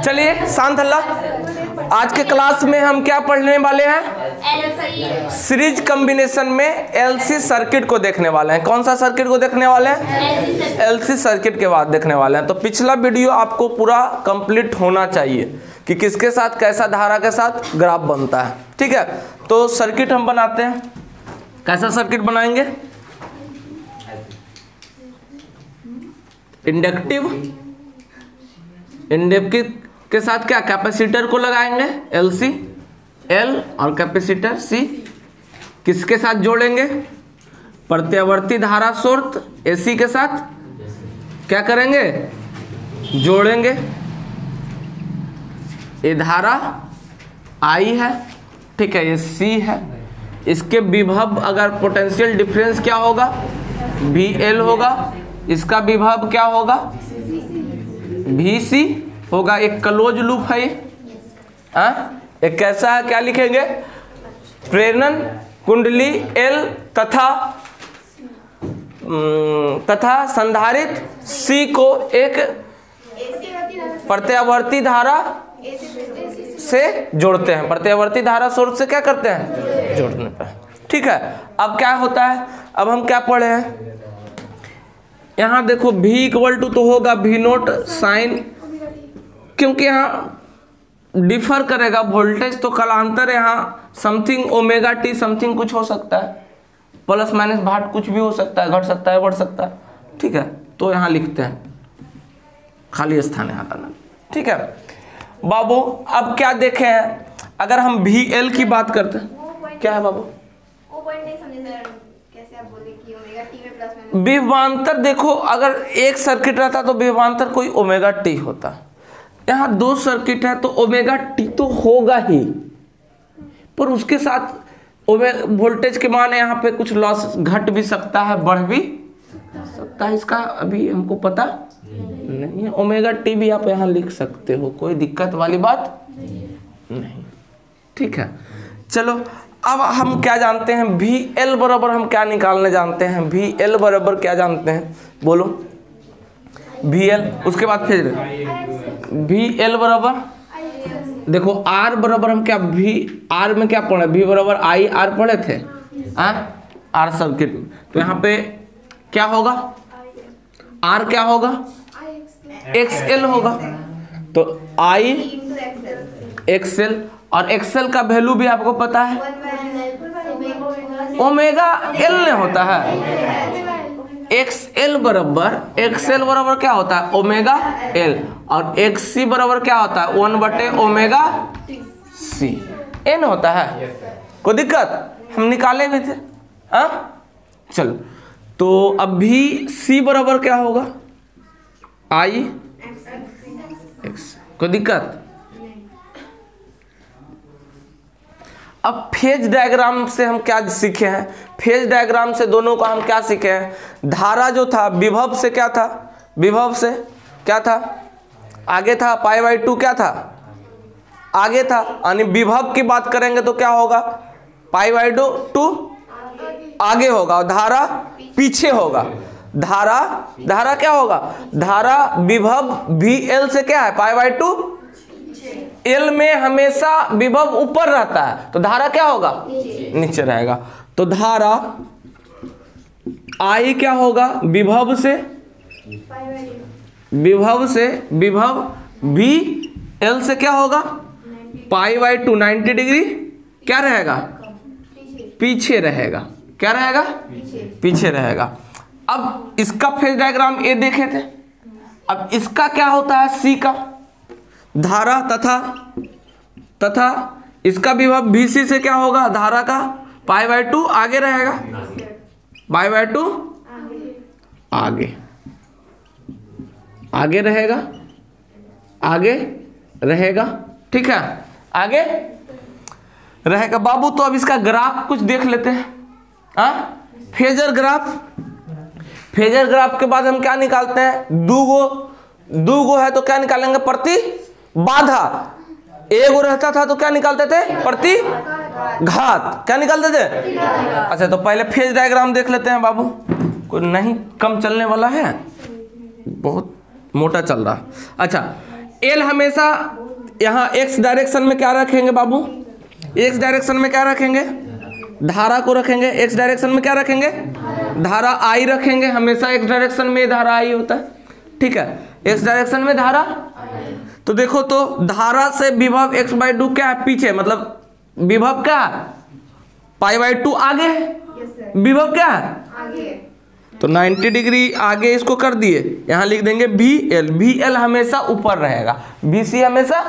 चलिए शांत हल्ला। आज के क्लास में हम क्या पढ़ने वाले हैं? सीरीज कॉम्बिनेशन में एलसी सर्किट को देखने वाले हैं। कौन सा सर्किट को देखने वाले हैं? एलसी सर्किट के बाद देखने वाले हैं। तो पिछला वीडियो आपको पूरा कंप्लीट होना चाहिए कि किसके साथ कैसा धारा के साथ ग्राफ बनता है। ठीक है, तो सर्किट हम बनाते हैं। कैसा सर्किट बनाएंगे? इंडक्टिव के साथ क्या कैपेसिटर को लगाएंगे, एलसी एल और कैपेसिटर सी। किसके साथ जोड़ेंगे? प्रत्यावर्ती धारा स्रोत एसी के साथ क्या करेंगे? जोड़ेंगे। ये धारा आई है, ठीक है, ये सी है। इसके विभव अगर पोटेंशियल डिफरेंस क्या होगा? वी एल होगा। इसका विभव क्या होगा? वी सी होगा। एक क्लोज लूप है ये। एक कैसा है, क्या लिखेंगे? प्रेरण कुंडली एल तथा संधारित्र सी को एक प्रत्यावर्ती धारा से जोड़ते हैं। प्रत्यावर्ती धारा स्रोत से क्या करते हैं? जोड़ने पर। ठीक है, अब क्या होता है? अब हम क्या पढ़े हैं? यहाँ देखो V इक्वल टू तो होगा V नोट साइन, क्योंकि यहाँ डिफर करेगा वोल्टेज, तो कालांतर यहाँ समथिंग ओमेगा टी समथिंग कुछ हो सकता है, प्लस माइनस भाट कुछ भी हो सकता है, घट सकता है, बढ़ सकता है। ठीक है, तो यहाँ लिखते हैं, खाली स्थान यहाँ करना। ठीक है बाबू, अब क्या देखे हैं? अगर हम VL की बात करते हैं, क्या है बाबू? विभवांतर देखो, अगर एक सर्किट रहता तो विभवांतर कोई ओमेगा टी होता। यहाँ दो सर्किट है तो ओमेगा टी तो होगा ही, पर उसके साथ वोल्टेज के मान यहाँ पे कुछ लॉस घट भी सकता है, बढ़ भी सकता है। इसका अभी हमको पता नहीं है। ओमेगा टी भी आप यहाँ लिख सकते हो, कोई दिक्कत वाली बात नहीं। ठीक है, चलो अब हम क्या जानते हैं? VL बराबर हम क्या निकालने जानते हैं? VL बराबर क्या जानते हैं? बोलो। VL, उसके बाद फिर VL बराबर देखो R बराबर हम क्या R में क्या पढ़े? V बराबर I R पढ़े थे, R सर्किट। तो यहाँ पे क्या होगा? R क्या होगा? XL होगा। तो I XL, और XL का वैल्यू भी आपको पता है, ओमेगा L ने होता है। XL बराबर क्या होता है? Omega L। और XC बराबर क्या होता है? 1/ओमेगा C N होता है। कोई दिक्कत? हम निकाले भी थे। चलो, तो अब भी C बराबर क्या होगा? I X। कोई दिक्कत? अब फेज डायग्राम से हम क्या सीखे हैं? फेज डायग्राम से दोनों को हम क्या सीखे हैं? धारा जो था विभव से क्या था? विभव से क्या था? आगे था। π/2 क्या था? आगे था। यानी विभव की बात करेंगे तो क्या होगा? π/2 आगे होगा और धारा पीछे होगा। धारा क्या होगा? धारा विभव VL से क्या है? π/2 L में हमेशा विभव ऊपर रहता है, तो धारा क्या होगा? नीचे रहेगा। तो धारा I क्या होगा? विभव से विभव VL से क्या होगा? π/2 90 डिग्री क्या रहेगा? पीछे रहेगा। क्या रहेगा? पीछे रहेगा। अब इसका फेज डायग्राम ये देखे थे। अब इसका क्या होता है? C का धारा तथा इसका विभव VC से क्या होगा? धारा का π/2 आगे रहेगा, π/2 आगे रहेगा। ठीक है, आगे रहेगा बाबू। तो अब इसका ग्राफ कुछ देख लेते हैं। फेजर ग्राफ के बाद हम क्या निकालते हैं? दो है तो क्या निकालेंगे? प्रति बाधा। एगो रहता था तो क्या निकालते थे? प्रति घात। क्या निकालते थे? अच्छा, तो पहले फेज डायग्राम देख लेते हैं बाबू। कोई नहीं कम चलने वाला है, बहुत मोटा चल रहा। अच्छा, एल हमेशा यहाँ एक्स डायरेक्शन में क्या रखेंगे बाबू, एक्स डायरेक्शन में क्या रखेंगे, धारा को रखेंगे। एक्स डायरेक्शन में क्या रखेंगे, धारा आई रखेंगे। हमेशा एक्स डायरेक्शन में धारा आई होता है, ठीक है, एक्स डायरेक्शन में धारा। तो देखो तो धारा से विभव x/2 क्या है, पीछे, मतलब विभव क्या है, π/2 आगे है, विभव क्या है आगे। तो 90 डिग्री आगे इसको कर दिए, यहां लिख देंगे VL। VL हमेशा ऊपर रहेगा, BC हमेशा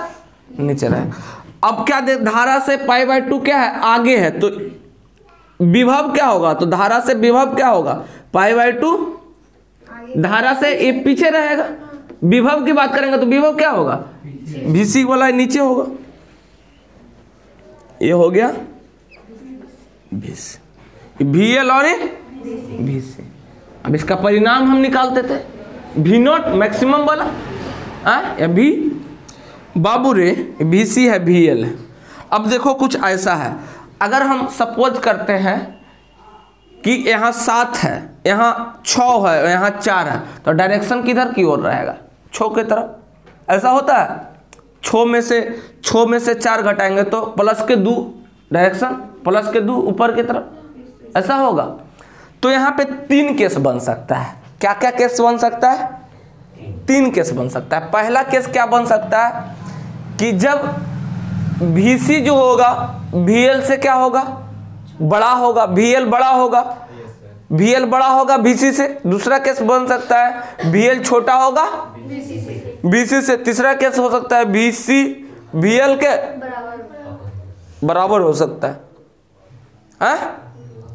नीचे रहेगा। अब क्या दे, धारा से π/2 क्या है, आगे है, तो विभव क्या होगा, तो धारा से विभव क्या होगा, π/2 धारा से ये पीछे रहेगा। विभव की बात करेंगे तो विभव क्या होगा, VC वाला नीचे होगा। ये हो गया VL और VC। अब इसका परिणाम हम निकालते थे, V0 मैक्सिमम वाला या V। बाबू रे VC है, VL है। अब देखो कुछ ऐसा है, अगर हम सपोज करते हैं कि यहाँ 7 है, यहाँ 6 है, यहाँ 4 है, तो डायरेक्शन किधर की ओर रहेगा, 6 की तरफ। ऐसा होता है, 6 में से 4 घटाएंगे तो +2 डायरेक्शन, +2 ऊपर की तरफ, ऐसा होगा। तो यहाँ पे 3 केस बन सकता है। क्या क्या केस बन सकता है, 3 केस बन सकता है। पहला केस क्या बन सकता है कि जब VC जो होगा VL से क्या होगा, बड़ा होगा, VL बड़ा होगा, VL बड़ा होगा VC से। दूसरा केस बन सकता है VL छोटा होगा VC से। तीसरा केस हो सकता है VC VL के बराबर हो सकता है,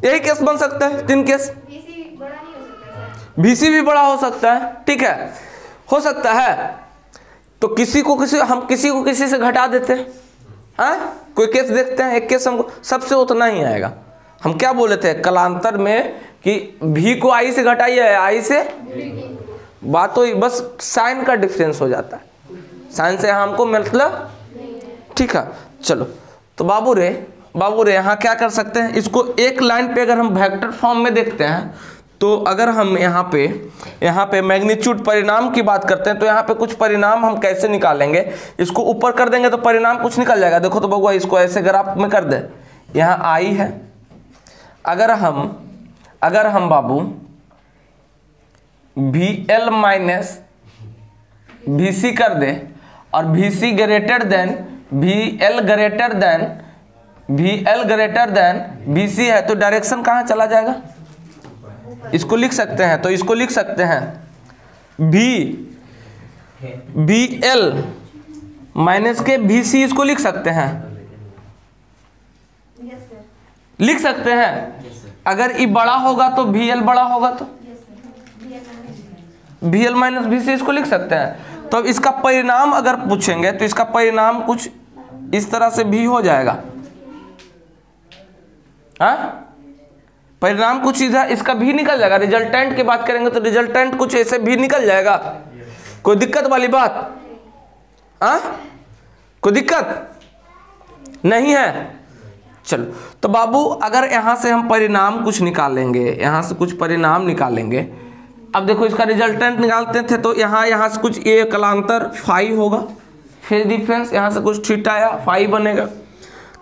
यही केस बन सकता है, 3 केस। VC भी बड़ा हो सकता है, ठीक है, हो सकता है। तो हम किसी को किसी से घटा देते हैं, कोई केस देखते हैं, एक केस हमको सबसे उतना ही आएगा। हम क्या बोले थे कलांतर में कि V को I से घटाइए, I से, बात तो बस साइन का डिफरेंस हो जाता है, साइन से हमको मतलब, ठीक है। चलो तो बाबू रे यहाँ क्या कर सकते हैं, इसको एक लाइन पे अगर हम वेक्टर फॉर्म में देखते हैं, तो अगर हम यहाँ पे मैग्नीट्यूड परिणाम की बात करते हैं, तो यहाँ पे कुछ परिणाम हम कैसे निकालेंगे, इसको ऊपर कर देंगे तो परिणाम कुछ निकल जाएगा। देखो तो बबुआ, इसको ऐसे ग्राफ में कर दे, यहाँ I है। अगर हम बाबू VL माइनस VC कर दे और VL ग्रेटर देन VC है, तो डायरेक्शन कहाँ चला जाएगा, इसको लिख सकते हैं। तो इसको लिख सकते हैं VL माइनस के VC, इसको लिख सकते हैं, लिख सकते हैं। अगर ये बड़ा होगा तो VL बड़ा होगा, तो VL माइनस VC इसको लिख सकते हैं। तो अब इसका परिणाम अगर पूछेंगे तो इसका परिणाम कुछ इस तरह से भी हो जाएगा, परिणाम कुछ इधर इसका भी निकल जाएगा। रिजल्टेंट की बात करेंगे तो रिजल्टेंट कुछ ऐसे भी निकल जाएगा। कोई दिक्कत वाली बात, कोई दिक्कत नहीं है। चलो तो बाबू, अगर यहाँ से हम परिणाम कुछ निकालेंगे, यहाँ से कुछ परिणाम निकालेंगे। अब देखो इसका रिजल्टेंट निकालते थे तो यहाँ से कुछ ये कलांतर फाई होगा, फेज डिफरेंस, यहाँ से कुछ थीटा या फाई बनेगा।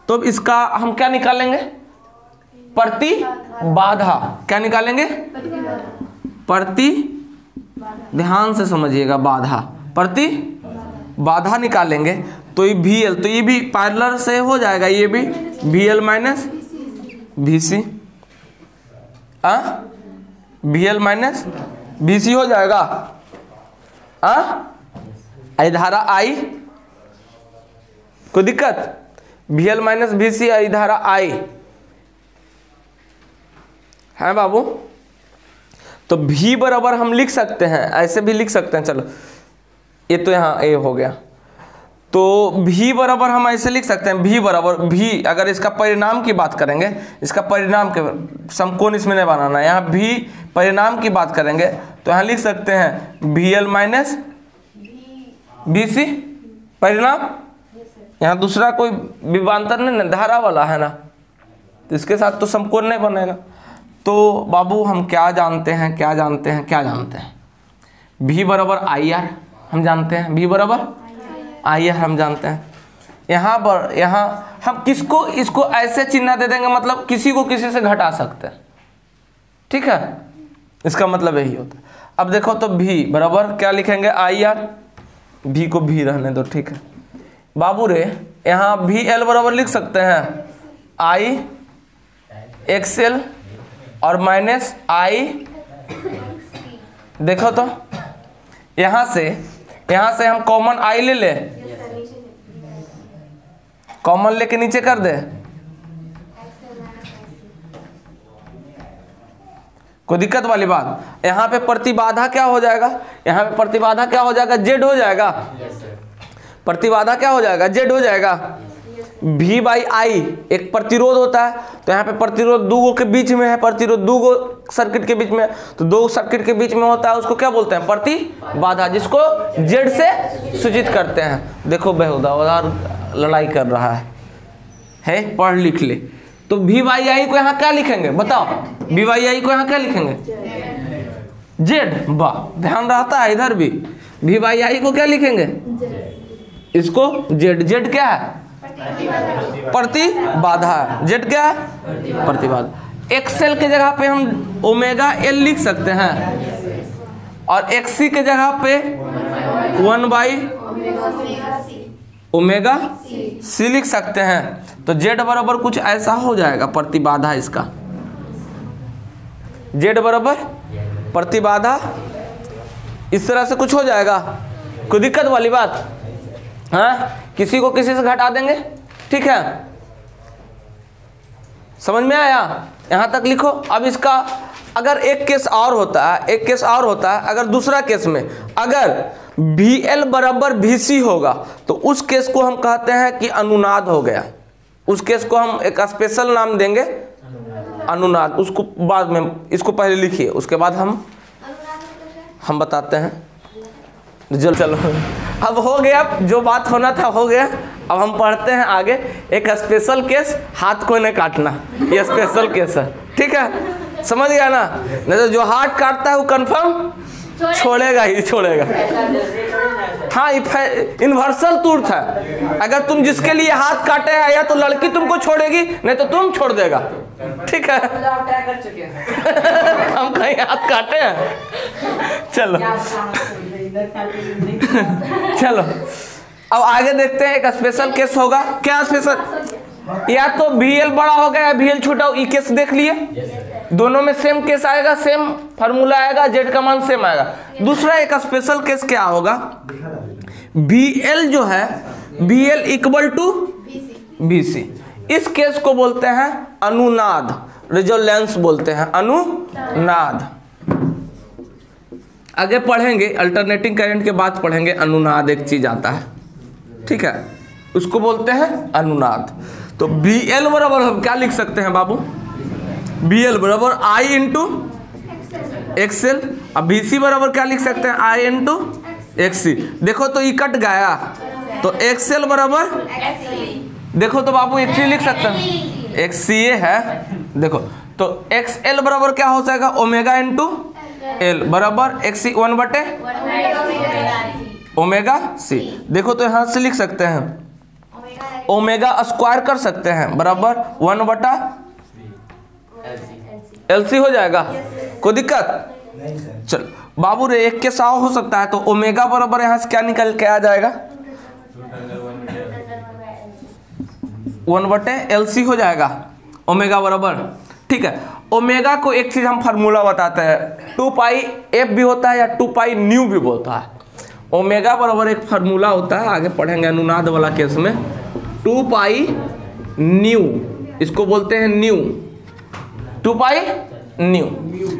तो अब इसका हम क्या निकालेंगे, प्रति बाधा। क्या निकालेंगे, प्रति, ध्यान से समझिएगा, बाधा, प्रति बाधा निकालेंगे। तो ये VL, तो ये भी पैरेलल से हो जाएगा, ये भी VL minus VC, VL minus VC हो जाएगा। धारा I, कोई दिक्कत, VL माइनस VC धारा I है बाबू। तो V बराबर हम लिख सकते हैं, ऐसे भी लिख सकते हैं। चलो ये तो यहाँ A हो गया, तो V बराबर हम ऐसे लिख सकते हैं, V बराबर V। अगर इसका परिणाम की बात करेंगे, इसका परिणाम के समकोण इसमें नहीं बनाना, यहाँ V परिणाम की बात करेंगे तो यहाँ लिख सकते हैं VL माइनस VC परिणाम। यहाँ दूसरा कोई विभांतर नहीं, धारा वाला है ना, तो इसके साथ तो समकोण नहीं बनेगा। तो बाबू हम क्या जानते हैं, V बराबर IR हम जानते हैं, V बराबर आइए हम जानते हैं। यहाँ पर हम किसको इसको ऐसे चिन्ह दे देंगे, मतलब किसी को किसी से घटा सकते हैं, ठीक है, इसका मतलब यही होता है। अब देखो तो भी बराबर क्या लिखेंगे, आई आर, भी को भी रहने दो, ठीक है बाबू रे। यहाँ भी एल बराबर लिख सकते हैं आई एक्सएल और माइनस आई, देखो तो यहाँ से हम कॉमन आई ले ले, कॉमन लेके नीचे कर दे, कोई दिक्कत वाली बात। यहाँ पे प्रतिबाधा क्या हो जाएगा, यहाँ पे प्रतिबाधा क्या हो जाएगा, जेड हो जाएगा, प्रतिबाधा क्या हो जाएगा, जेड हो जाएगा। V बाई आई एक प्रतिरोध होता है, तो यहाँ पे प्रतिरोध दो गो के बीच में है, प्रतिरोध दो गो सर्किट के बीच में है, तो दो सर्किट के बीच में होता है, उसको क्या बोलते हैं, प्रतिबाधा, जिसको जेड से सूचित करते हैं। देखो बेहुदा उधर लड़ाई कर रहा है, पढ़ लिख ले। तो V बाई आई को यहाँ क्या लिखेंगे बताओ, V बाई आई को यहाँ क्या लिखेंगे, जेड, वाह ध्यान रहता है इधर भी। V बाई आई को क्या लिखेंगे, इसको जेड, जेड क्या है, प्रतिबाधा, जेड क्या है, प्रतिबाधा। एक्सएल के जगह पे हम ओमेगा एल लिख सकते हैं, और एक्सी के जगह पे 1 बाई ओमेगा सी लिख सकते हैं। तो जेड बराबर कुछ ऐसा हो जाएगा, प्रतिबाधा इसका, जेड बराबर प्रतिबाधा इस तरह से कुछ हो जाएगा। कोई दिक्कत वाली बात, हाँ, किसी को किसी से घटा देंगे, ठीक है, समझ में आया, यहां तक लिखो। अब इसका अगर एक केस और होता है, अगर दूसरा केस में अगर VL बराबर VC होगा, तो उस केस को हम कहते हैं कि अनुनाद हो गया। उस केस को हम एक स्पेशल नाम देंगे, अनुनाद। उसको बाद में, इसको पहले लिखिए, उसके बाद हम बताते हैं। चलो अब हो गया, जो बात होना था हो गया। अब हम पढ़ते हैं आगे। एक स्पेशल केस, हाथ को नहीं काटना, ये स्पेशल केस है, ठीक है, समझ गया ना। नहीं तो जो हाथ काटता है वो कंफर्म छोड़ेगा ही छोड़ेगा। हाँ, यूनिवर्सल ट्रूथ है, अगर तुम जिसके लिए हाथ काटे हैं, या तो लड़की तुमको छोड़ेगी, नहीं तो तुम छोड़ देगा, ठीक है। हम कहीं हाथ काटे हैं, चलो चलो अब आगे देखते हैं। एक स्पेशल केस होगा, क्या स्पेशल, या तो VL बड़ा होगा या VL छोटा हो, ये केस देख लिए, दोनों में सेम केस आएगा, सेम फार्मूला आएगा, जेड का मान सेम आएगा। दूसरा एक स्पेशल केस क्या होगा, VL जो है, VL इक्वल टू VC, इस केस को बोलते हैं अनुनाद, रेजोनेंस बोलते हैं, अनुनाद। आगे पढ़ेंगे, अल्टरनेटिंग करंट के बाद पढ़ेंगे अनुनाद, एक चीज आता है, ठीक है, उसको बोलते हैं अनुनाद। तो VL बराबर हम क्या लिख सकते हैं बाबू, VL बराबर I इंटू एक्सएल। अब VC बराबर क्या लिख सकते हैं, I इंटू XC। देखो तो ये कट गया, तो XL बराबर, देखो तो बाबू XC लिख सकते हैं, XCA है, देखो तो XL बराबर क्या हो जाएगा, ओमेगा इंटू L बराबर XC 1 बटे ओमेगा C। देखो तो यहाँ से लिख सकते हैं ओमेगा स्क्वायर कर सकते हैं, बराबर 1 बटा LC हो जाएगा, कोई दिक्कत। चल बाबू रे, एक के 100 हो सकता है, तो ओमेगा बराबर यहाँ से क्या निकल के आ जाएगा, 1 बटे LC हो जाएगा, ओमेगा बराबर, ठीक है। ओमेगा को एक चीज हम फार्मूला बताते हैं, 2 पाई F भी होता है या 2 पाई न्यू भी बोलता है। ओमेगा बराबर एक फार्मूला होता है, आगे पढ़ेंगे अनुनाद वाला केस में, 2 पाई न्यू, इसको बोलते हैं न्यू, 2 पाई न्यू।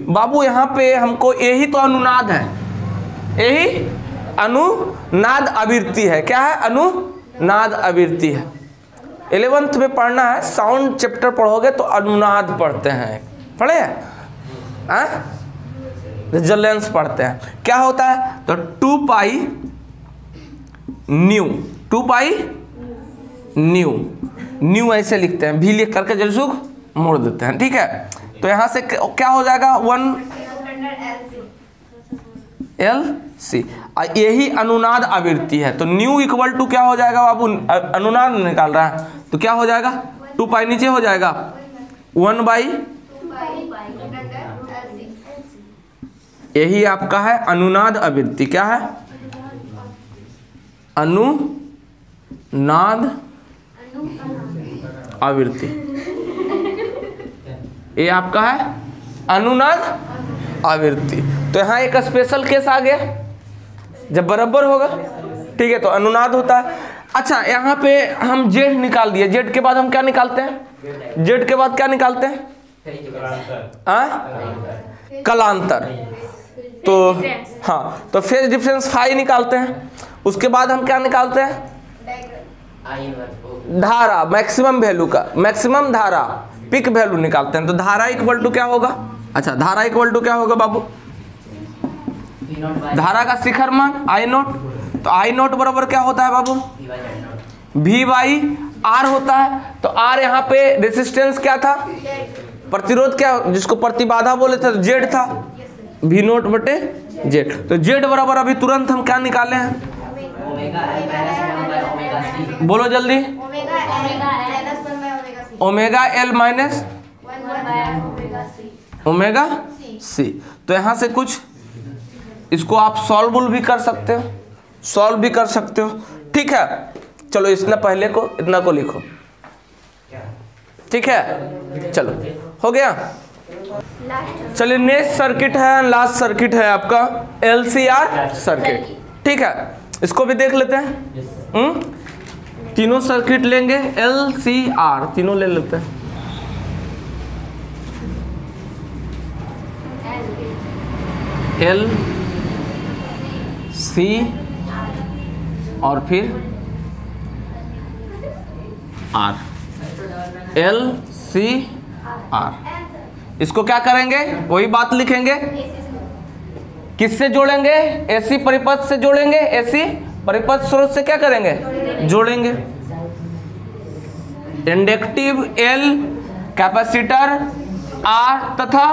बाबू यहाँ पे हमको यही तो अनुनाद है, यही अनुनाद आवृत्ति है, क्या है, अनुनाद आवृत्ति है। 11th में पढ़ना है, साउंड चैप्टर पढ़ोगे तो अनुनाद पढ़ते हैं, पढ़े हैं, रेजोनेंस पढ़ते हैं, क्या होता है, तो 2 pi nu, 2 pi nu, new ऐसे लिखते हैं, भी लिख करके जलसुख मोड़ देते हैं, ठीक है। तो यहां से क्या हो जाएगा, 1 L सी। यही अनुनाद आवृत्ति है। तो न्यू इक्वल टू क्या हो जाएगा बाबू, अनुनाद निकाल रहा है तो क्या हो जाएगा, 2 पाई नीचे हो जाएगा 1/, यही आपका है अनुनाद आवृत्ति। क्या है, अनुनाद आवृत्ति, ये आपका है अनुनाद आवृत्ति। तो यहाँ एक स्पेशल केस आ गया जब बराबर होगा, ठीक है, तो अनुनाद होता है। अच्छा यहाँ पे हम जेड निकाल दिए, जेड के बाद हम क्या निकालते हैं, जेड के बाद क्या निकालते हैं, कलांतर। तो हाँ, तो फेज डिफरेंस फाई निकालते हैं। उसके बाद हम क्या निकालते हैं, धारा, मैक्सिमम वैल्यू का, मैक्सिमम धारा पिक वैल्यू निकालते हैं। तो धारा इक्वल टू क्या होगा, अच्छा धारा इक्वल टू क्या होगा बाबू, धारा का शिखर मान आई नोट। तो आई नोट बराबर क्या होता है बाबू, V बाई आर होता है। तो आर यहाँ पे रेसिस्टेंस क्या था, प्रतिरोध, क्या जिसको प्रतिबाधा बोले थे, तो जेड था, V नोट बटे जेड। तो जेड बराबर अभी तुरंत हम क्या निकाले हैं, बोलो जल्दी, omega L minus omega C. तो यहां से कुछ इसको आप सॉल्व भी कर सकते हो, सॉल्व भी कर सकते हो, ठीक है। चलो इतना पहले को, इतना को लिखो, ठीक है, चलो हो गया। चलिए नेक्स्ट सर्किट है, लास्ट सर्किट है आपका LCR सर्किट, ठीक है, इसको भी देख लेते हैं। तीनों सर्किट लेंगे, LCR तीनों ले लेते हैं। L C और फिर R, L C R। इसको क्या करेंगे, वही बात लिखेंगे, किससे जोड़ेंगे, एसी परिपथ से जोड़ेंगे, एसी परिपथ स्रोत से क्या करेंगे, जोड़ेंगे। इंडक्टिव L, कैपेसिटर R तथा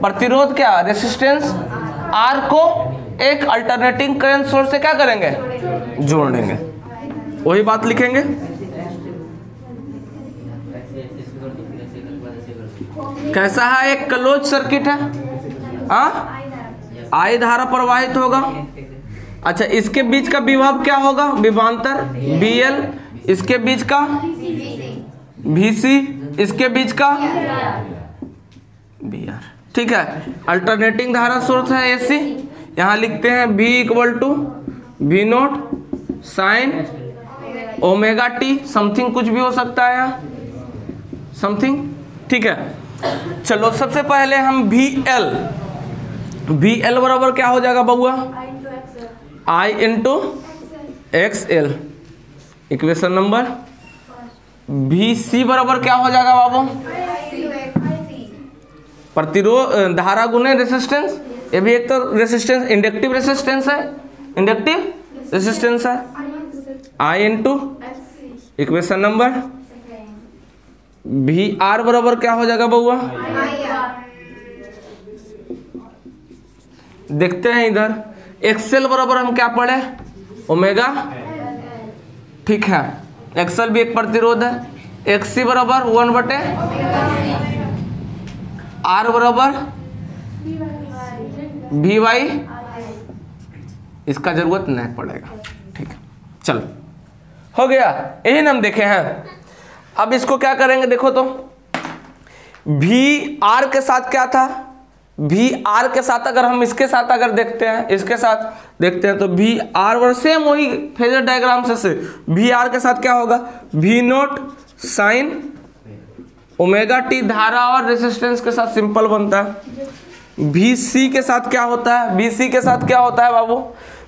प्रतिरोध क्या, रेसिस्टेंस R को एक अल्टरनेटिंग करंट सोर्स से क्या करेंगे, जोड़ देंगे, वही बात लिखेंगे। कैसा है, एक क्लोज सर्किट है, आई धारा प्रवाहित होगा। अच्छा इसके बीच का विभव क्या होगा, विभवांतर BL, इसके बीच का VC, इसके बीच का BR, ठीक है। अल्टरनेटिंग धारा सोर्स है AC, यहाँ लिखते हैं V equal to V naught sine omega t, something कुछ भी हो सकता है यहाँ, समथिंग, ठीक है। चलो सबसे पहले हम VL बराबर क्या हो जाएगा बबुआ, I into XL, equation number. VC बराबर क्या हो जाएगा बाबू, प्रतिरोध, धारा गुने रेसिस्टेंस, ये भी एक तो रेसिस्टेंस, इंडक्टिव रेसिस्टेंस है, इंडक्टिव रेसिस्टेंस है, I into equation number. VR बराबर क्या हो जाएगा बउआ, देखते हैं इधर, XL बराबर हम क्या पढ़े, ओमेगा, ठीक है, XL भी एक प्रतिरोध है। XC बराबर 1/, R बराबर VY, इसका जरूरत नहीं पड़ेगा, ठीक है। चलो हो गया, यही नाम देखे हैं। अब इसको क्या करेंगे, देखो तो VR के साथ क्या था, VR के साथ अगर हम इसके साथ अगर देखते हैं, इसके साथ देखते हैं तो VR और सेम वही फेजर डायग्राम से VR के साथ क्या होगा, V naught sine omega T, धारा और रेसिस्टेंस के साथ सिंपल बनता है। VC के साथ क्या होता है, VC के साथ क्या होता है बाबू,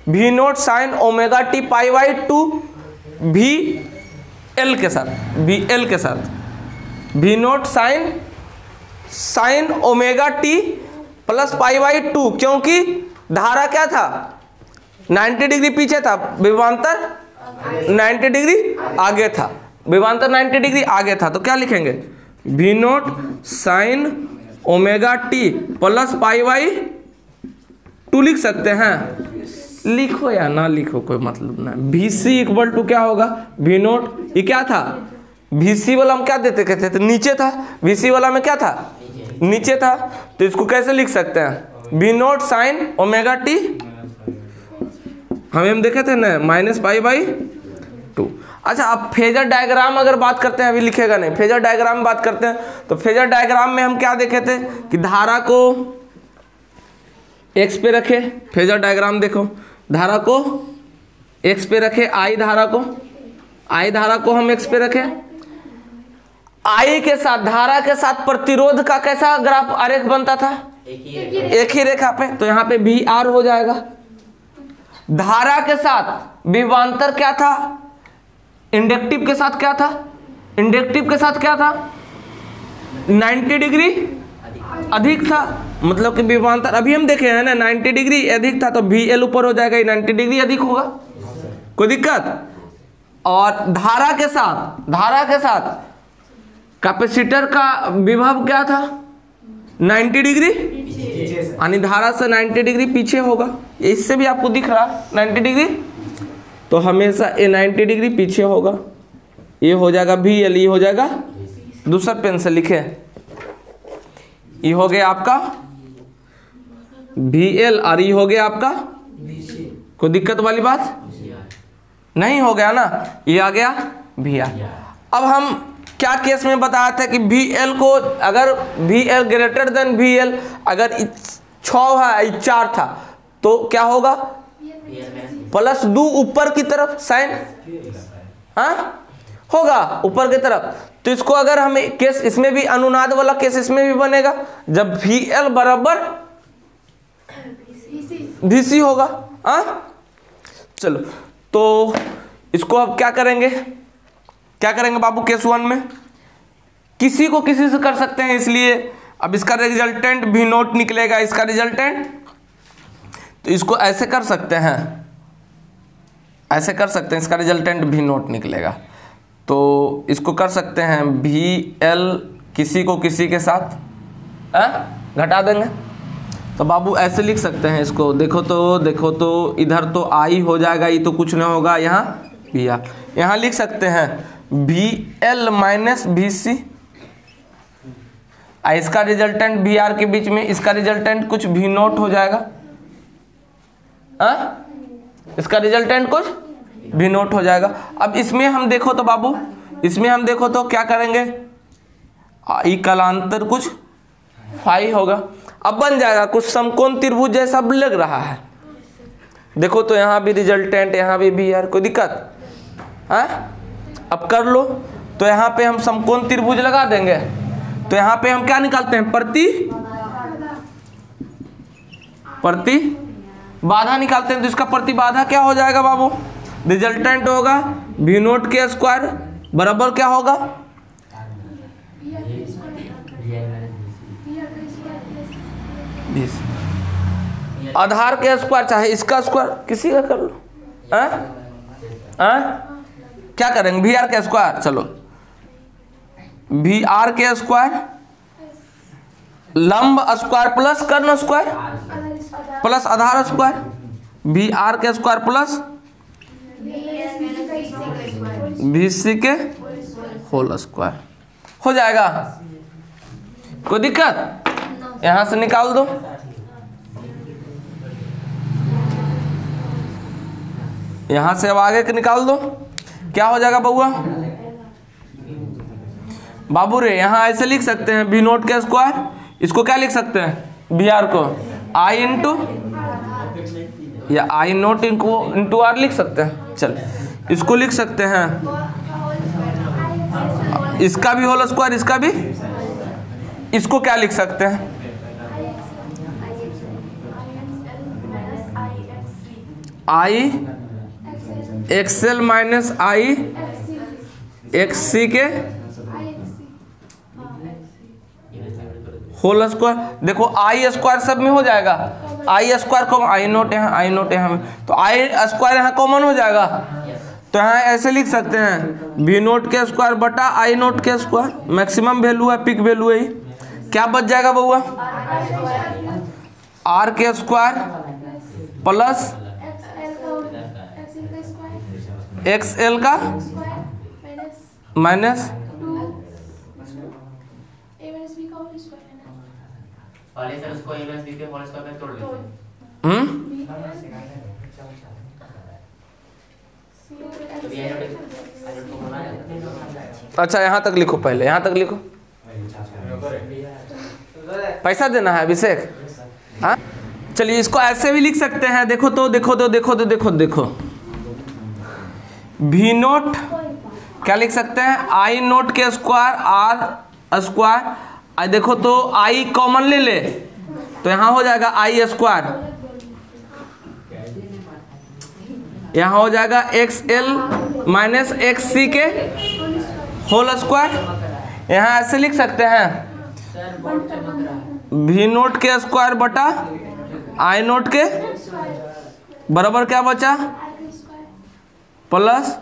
V naught sine omega T pi by 2, VL के साथ, VL के साथ V naught sine omega T plus pi by 2, क्योंकि धारा क्या था 90 डिग्री पीछे था, विभवांतर 90 डिग्री आगे था, विभवांतर 90 डिग्री आगे था। तो क्या लिखेंगे, V naught sine omega T plus pi by two लिख सकते हैं, लिखो या ना लिखो कोई मतलब ना। VC इक्वल टू क्या होगा, V नोट। ये क्या था, VC वाला हम क्या देते कहते थे, नीचे था। VC वाला में क्या था, नीचे था। तो इसको कैसे लिख सकते हैं, V naught sine omega T, हम देखे थे ना -π/2। अच्छा, अब फेजर डायग्राम अगर बात करते हैं, अभी लिखेगा नहीं, फेजर डायग्राम में बात करते हैं। तो फेजर डायग्राम में हम क्या देखे थे कि धारा को x पे रखे, फेजर डायग्राम देखो, धारा को x पे रखे, I धारा को हम x पे रखे। I के साथ, धारा के साथ प्रतिरोध का कैसा ग्राफ आरेख बनता था, एक ही रेखा पे। तो यहाँ पे VR हो जाएगा। धारा के साथ विभवांतर क्या था, इंडक्टिव के साथ क्या था, इंडक्टिव के साथ क्या था, 90 डिग्री अधिक था। मतलब कि विभवांतर अभी हम देखे हैं ना, 90 डिग्री अधिक था, तो VL ऊपर हो जाएगा, 90 डिग्री अधिक होगा, कोई दिक्कत। और धारा के साथ कैपेसिटर का विभव क्या था, 90 डिग्री, यानी धारा से 90 डिग्री पीछे होगा। इससे भी आपको दिख रहा 90 डिग्री, तो हमेशा ये 90 डिग्री पीछे होगा। ये हो जाएगा VL, ये हो जाएगा, दूसरा पेन से लिखे, ये हो गया आपका VL और ये हो गया आपका, कोई दिक्कत वाली बात नहीं हो गया ना, ये आ गया VR। अब हम क्या केस में बताया था कि VL को, अगर VL ग्रेटर देन VL, अगर 6 है 4 था, तो क्या होगा, +2 ऊपर की तरफ साइन, हाँ होगा ऊपर की तरफ। तो इसको अगर हमें केस, इसमें भी अनुनाद वाला केस इसमें भी बनेगा, जब VL बराबर VC होगा। हाँ चलो, तो इसको अब क्या करेंगे बाबू, केस 1 में किसी को किसी से कर सकते हैं, इसलिए अब इसका रिजल्टेंट V नोट निकलेगा, इसका रिजल्टेंट। तो इसको ऐसे कर सकते हैं, इसका रिजल्टेंट V नोट निकलेगा। तो इसको कर सकते हैं VL किसी को किसी के साथ घटा देंगे। तो बाबू ऐसे लिख सकते हैं इसको, देखो तो इधर तो I हो जाएगा, ये तो कुछ नहीं होगा, यहाँ VR। यहाँ लिख सकते हैं VL - VC, इसका रिजल्टेंट VR के बीच में, इसका रिजल्टेंट कुछ V नोट हो जाएगा। इसका रिजल्टेंट कुछ V नोट हो जाएगा। अब इसमें हम देखो तो बाबू, क्या करेंगे, ई कालांतर कुछ फाई होगा। अब बन जाएगा कुछ समकोण त्रिभुज जैसा लग रहा है। देखो तो यहाँ भी रिजल्टेंट, यहाँ भी VR, कोई दिक्कत है। अब कर लो, तो यहाँ पे हम समकोण त्रिभुज लगा देंगे। तो यहाँ पे हम क्या निकालते हैं, प्रति बाधा निकालते हैं। तो इसका प्रतिबाधा क्या हो जाएगा बाबू, रिजल्टेंट होगा V नोट के स्क्वायर बराबर क्या होगा, आधार के स्क्वायर, चाहे इसका स्क्वायर, किसी का कर लो। क्या करेंगे, VR के स्क्वायर, चलो VR के स्क्वायर लंब स्क्वायर प्लस कर्ण स्क्वायर प्लस आधार स्क्वायर, VR के स्क्वायर प्लस VC के होल स्क्वायर हो जाएगा, कोई दिक्कत। यहां से निकाल दो, यहां से अब आगे के निकाल दो, क्या हो जाएगा बउआ, बाबू रे यहाँ ऐसे लिख सकते हैं V नोट के स्क्वायर, इसको क्या लिख सकते हैं VR को I इंटू या I नोट इंटू R लिख सकते हैं। चल इसको लिख सकते हैं, इसका भी होल स्क्वायर, इसका भी, इसको क्या लिख सकते हैं, I XL minus I XC के होल स्क्वायर। देखो I स्क्वायर सब में हो जाएगा, I स्क्वायर को I नोट यहाँ में, तो I स्क्वायर यहाँ कॉमन हो जाएगा। तो यहाँ ऐसे लिख सकते हैं V नोट के स्क्वायर बटा I नोट के स्क्वायर, मैक्सिमम वैल्यू है, पिक वैल्यू है, क्या बच जाएगा बउआ, R के स्क्वायर प्लस XL का माइनस अच्छा यहाँ तक लिखो, पहले यहाँ तक लिखो। पैसा देना है अभिषेक? हाँ चलिए इसको ऐसे भी लिख सकते हैं, देखो तो देखो तो देखो तो देखो देखो V नोट क्या लिख सकते हैं, I नोट के स्क्वायर R स्क्वायर, देखो तो I कॉमन ले ले तो यहाँ हो जाएगा I स्क्वायर, यहाँ हो जाएगा XL माइनस XC के होल स्क्वायर। यहाँ ऐसे लिख सकते हैं V नोट के स्क्वायर बटा I नोट के बराबर क्या बचा, प्लस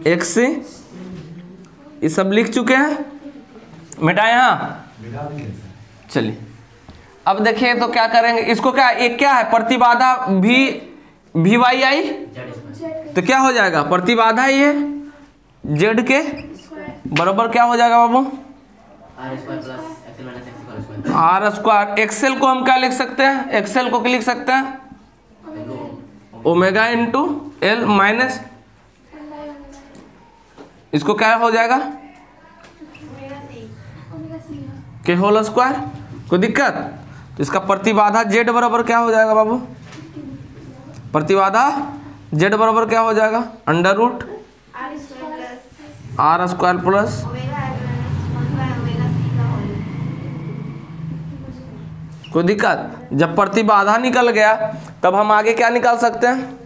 XC। ये सब लिख चुके हैं, मिटा यहाँ। चलिए अब देखिए तो क्या करेंगे इसको, क्या एक क्या है प्रतिबाधा वी वाई आई, तो क्या हो जाएगा प्रतिबाधा ये जेड के बराबर क्या हो जाएगा बाबू, R स्क्वायर। एक्सेल को हम क्या लिख सकते हैं, एक्सेल को क्या लिख सकते हैं, ओमेगा इंटू एल माइनस, इसको क्या हो जाएगा के होल स्क्वायर। कोई दिक्कत? तो इसका प्रतिबाधा जेड बराबर क्या हो जाएगा बाबू, प्रतिबाधा जेड बराबर क्या हो जाएगा under root R square plus कोई दिक्कत? जब प्रतिबाधा निकल गया तब हम आगे क्या निकाल सकते हैं,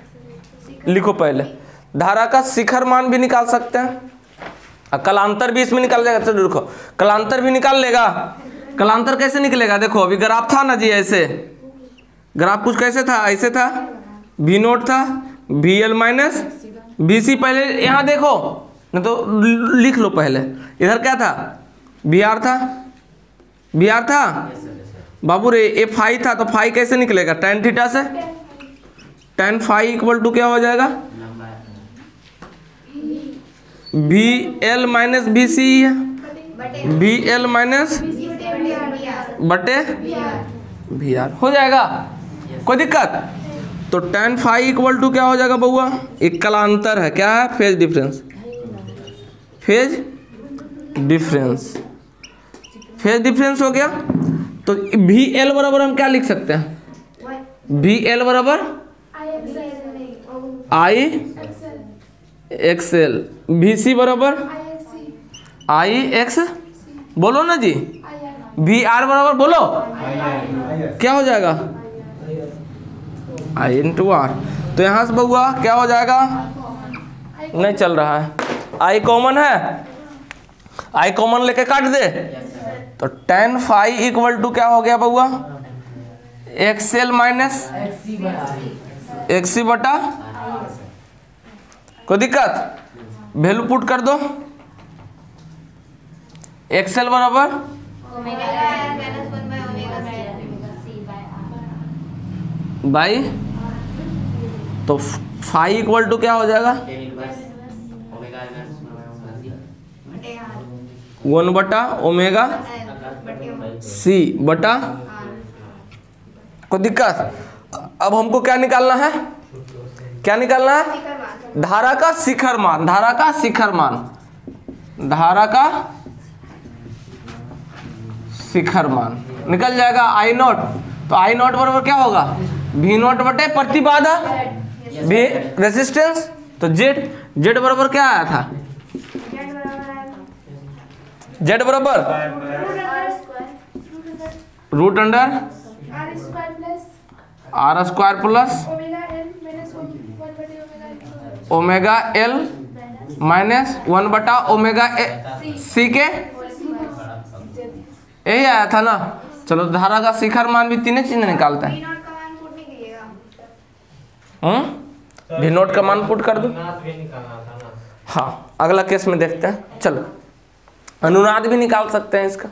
लिखो पहले धारा का शिखर मान भी निकाल सकते हैं, कलांतर भी इसमें निकाल जाएगा। चलो देखो कलांतर भी निकाल लेगा। कलांतर कैसे निकलेगा, देखो अभी ग्राफ था ना जी, ऐसे ग्राफ कुछ कैसे था, ऐसे था, V नोट था VL माइनस BC, पहले यहाँ देखो नहीं तो लिख लो पहले, इधर क्या था VR था, VR था बाबू रे, ये फाई था तो फाई कैसे निकलेगा tan थीटा से, tan फाई इक्वल टू क्या हो जाएगा VL माइनस BC है, VL माइनस बटे VR हो जाएगा। कोई दिक्कत? तो tan फाई इक्वल टू क्या हो जाएगा बउआ, एक कलांतर है, क्या है phase difference, phase difference, phase difference हो गया। तो VL बराबर हम क्या लिख सकते हैं, VL बराबर I XL, VC बराबर I X, बोलो ना जी, VR बराबर बोलो क्या हो जाएगा I इंटू R। तो यहाँ से बउआ क्या हो जाएगा, नहीं चल रहा है, I कॉमन है, I कॉमन लेके काट दे, तो tan फाई इक्वल टू क्या हो गया बउआ XL माइनस XC बटा, कोई दिक्कत? वैल्यू पुट कर दो, XL बराबर बाई, तो फाई इक्वल टू क्या हो जाएगा 1 बटा ओमेगा C बटा, कोई दिक्कत? अब हमको क्या निकालना है, क्या निकालना है, धारा का शिखर मान, धारा का शिखर मान, धारा का शिखर मान निकल जाएगा I नोट। तो I नोट बराबर क्या होगा V नोट बटे प्रतिबाधा V रेजिस्टेंस, तो Z बराबर क्या आया था, Z बराबर root under R square plus omega L minus 1 बटा ओमेगा C के, यही आया था ना। चलो धारा का शिखर मान भी तीनों चीजें निकालते हैं, V नोट का मान पुट कर दो। हाँ अगला केस में देखते हैं, चलो अनुनाद भी निकाल सकते हैं इसका।